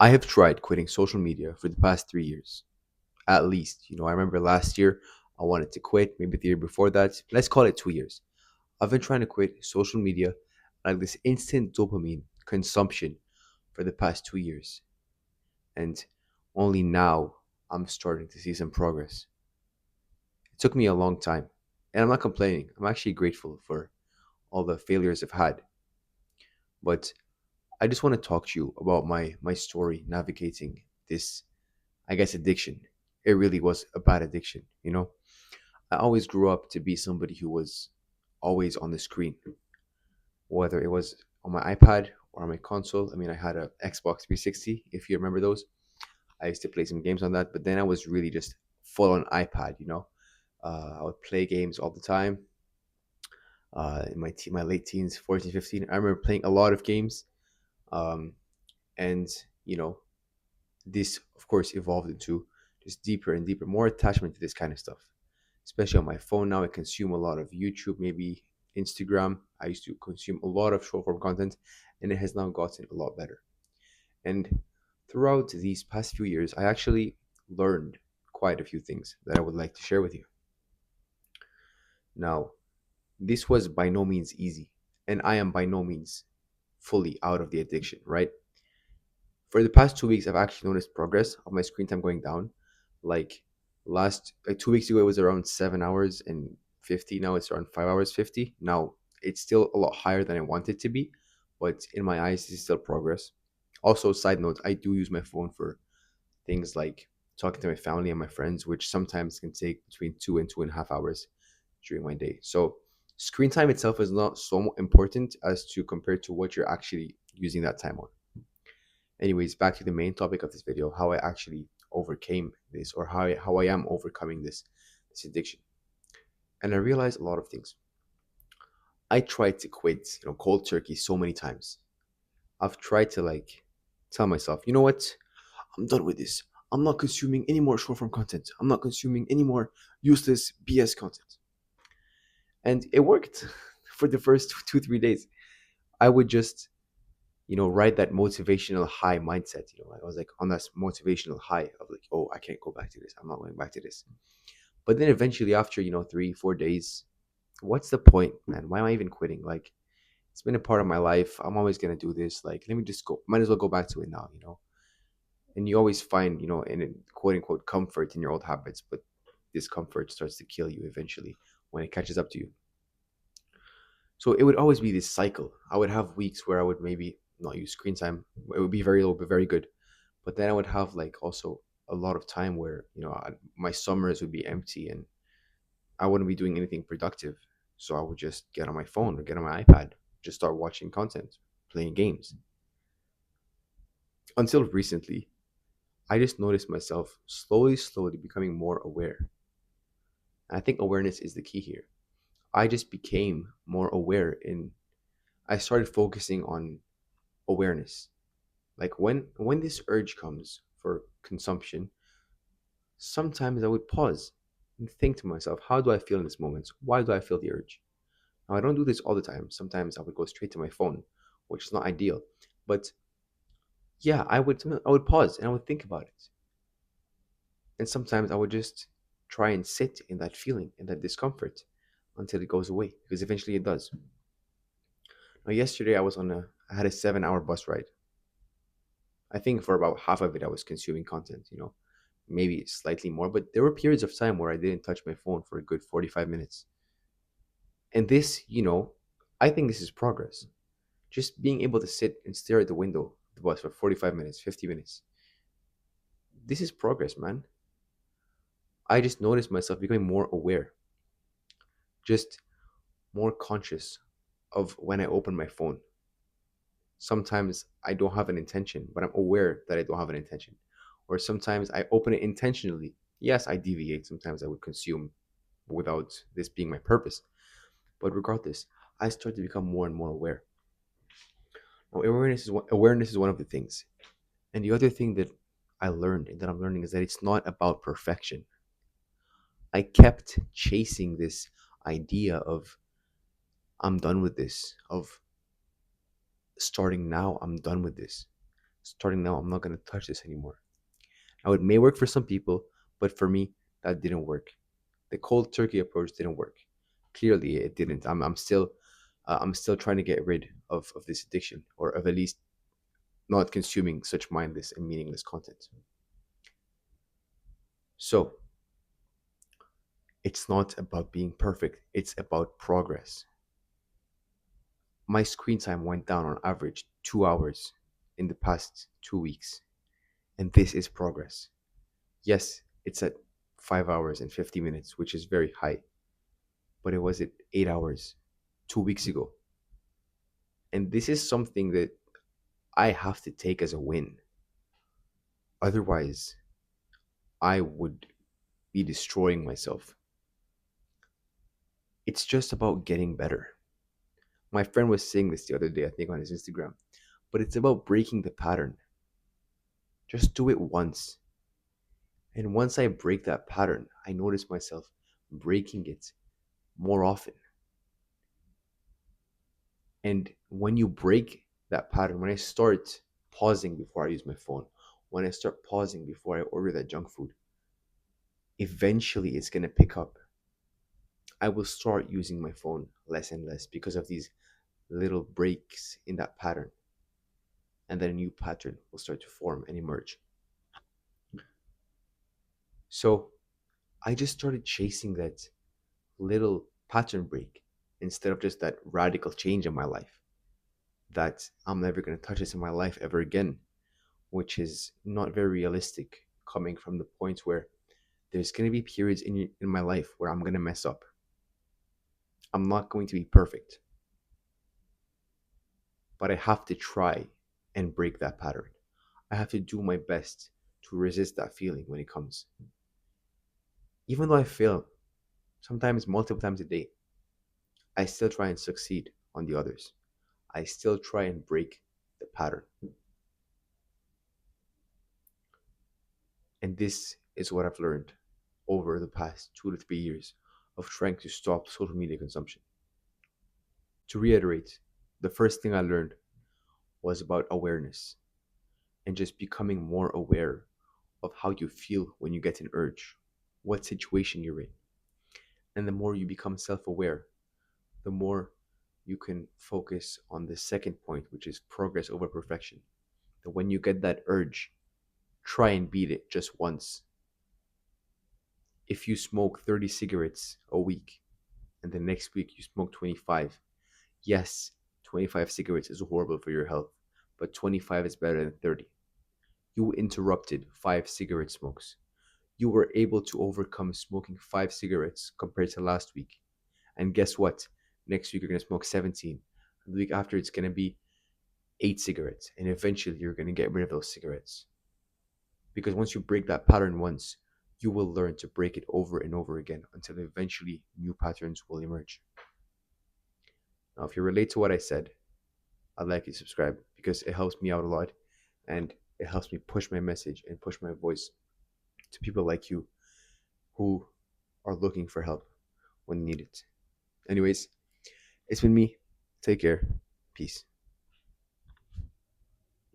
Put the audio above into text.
I have tried quitting social media for the past 3 years, at least. I remember last year I wanted to quit, maybe the year before that. Let's call it 2 years. I've been trying to quit social media, like this instant dopamine consumption, for the past 2 years. And only now I'm starting to see some progress. It took me a long time. And I'm not complaining. I'm actually grateful for all the failures I've had. But I just want to talk to you about my story navigating this, I guess, addiction. It really was a bad addiction. I always grew up to be somebody who was always on the screen, whether it was on my iPad or on my console. I mean, I had a Xbox 360, if you remember those. I used to play some games on that, but then I was really just full on iPad. I would play games all the time. In my late teens, 14, 15, I remember playing a lot of games. Um, and you know, this of course evolved into just deeper and deeper, more attachment to this kind of stuff. Especially on my phone now, I consume a lot of YouTube, maybe Instagram. I used to consume a lot of short form content, and it has now gotten a lot better. And throughout these past few years, I actually learned quite a few things that I would like to share with you. Now, this was by no means easy, and I am by no means fully out of the addiction, right? For the past 2 weeks, I've actually noticed progress of my screen time going down. Like 2 weeks ago, it was around 7 hours and 50. Now it's around 5 hours 50. Now it's still a lot higher than I want it to be, but in my eyes, this is still progress. Also, side note, I do use my phone for things like talking to my family and my friends, which sometimes can take between 2 and 2.5 hours during my day. So screen time itself is not so important as to compare to what you're actually using that time on. Anyways, back to the main topic of this video, how I actually overcame this, or how I am overcoming this addiction. And I realized a lot of things. I tried to quit, cold turkey so many times. I've tried to like tell myself, you know what? I'm done with this. I'm not consuming any more short form content. I'm not consuming any more useless BS content. And it worked for the first 2, 3 days. I would just, ride that motivational high mindset. I was like on that motivational high of like, oh, I can't go back to this. I'm not going back to this. But then eventually, after, 3, 4 days, what's the point, man? Why am I even quitting? Like, it's been a part of my life. I'm always going to do this. Like, let me just go. Might as well go back to it now. And you always find, in quote unquote comfort in your old habits, but this comfort starts to kill you eventually when it catches up to you. So it would always be this cycle. I would have weeks where I would maybe not use screen time. It would be very low, but very good. But then I would have like also a lot of time where, my summers would be empty and I wouldn't be doing anything productive. So I would just get on my phone or get on my iPad, just start watching content, playing games. Until recently, I just noticed myself slowly, slowly becoming more aware. And I think awareness is the key here. I just became more aware in I started focusing on awareness. Like when this urge comes for consumption, sometimes I would pause and think to myself, how do I feel in this moment? Why do I feel the urge? Now I don't do this all the time. Sometimes I would go straight to my phone, which is not ideal. But yeah, I would pause and I would think about it. And sometimes I would just try and sit in that feeling, in that discomfort until it goes away, because eventually it does. Now yesterday I had a 7 hour bus ride. I think for about half of it I was consuming content, maybe slightly more, but there were periods of time where I didn't touch my phone for a good 45 minutes. And this, I think this is progress. Just being able to sit and stare at the window of the bus for 45 minutes, 50 minutes. This is progress, man. I just noticed myself becoming more aware, just more conscious of when I open my phone. Sometimes I don't have an intention, but I'm aware that I don't have an intention. Or sometimes I open it intentionally. Yes, I deviate. Sometimes I would consume without this being my purpose. But regardless, I start to become more and more aware. Now, awareness is one of the things. And the other thing that I learned and that I'm learning is that it's not about perfection. I kept chasing this idea of I'm done with this, of starting now, I'm done with this. Starting now, I'm not going to touch this anymore. Now, it may work for some people, but for me, that didn't work. The cold turkey approach didn't work. Clearly, it didn't. I'm still trying to get rid of this addiction, or of at least not consuming such mindless and meaningless content. So, it's not about being perfect, it's about progress. My screen time went down on average 2 hours in the past 2 weeks, and this is progress. Yes, it's at 5 hours and 50 minutes, which is very high, but it was at 8 hours 2 weeks ago. And this is something that I have to take as a win. Otherwise, I would be destroying myself. It's just about getting better. My friend was saying this the other day, I think on his Instagram, but it's about breaking the pattern. Just do it once. And once I break that pattern, I notice myself breaking it more often. And when you break that pattern, when I start pausing before I use my phone, when I start pausing before I order that junk food, eventually it's going to pick up. I will start using my phone less and less because of these little breaks in that pattern. And then a new pattern will start to form and emerge. So I just started chasing that little pattern break instead of just that radical change in my life that I'm never going to touch this in my life ever again, which is not very realistic coming from the point where there's going to be periods in my life where I'm going to mess up. I'm not going to be perfect, but I have to try and break that pattern. I have to do my best to resist that feeling when it comes. Even though I fail, sometimes multiple times a day, I still try and succeed on the others. I still try and break the pattern. And this is what I've learned over the past 2 to 3 years of trying to stop social media consumption. To reiterate, the first thing I learned was about awareness and just becoming more aware of how you feel when you get an urge, what situation you're in. And the more you become self aware, the more you can focus on the second point, which is progress over perfection. That when you get that urge, try and beat it just once. If you smoke 30 cigarettes a week and the next week you smoke 25, yes, 25 cigarettes is horrible for your health, but 25 is better than 30. You interrupted 5 cigarette smokes. You were able to overcome smoking 5 cigarettes compared to last week. And guess what? Next week you're going to smoke 17. The week after it's going to be 8 cigarettes. And eventually you're going to get rid of those cigarettes. Because once you break that pattern once, you will learn to break it over and over again until eventually new patterns will emerge. Now, if you relate to what I said, I'd like you to subscribe because it helps me out a lot and it helps me push my message and push my voice to people like you who are looking for help when they need it. Anyways, it's been me. Take care. Peace.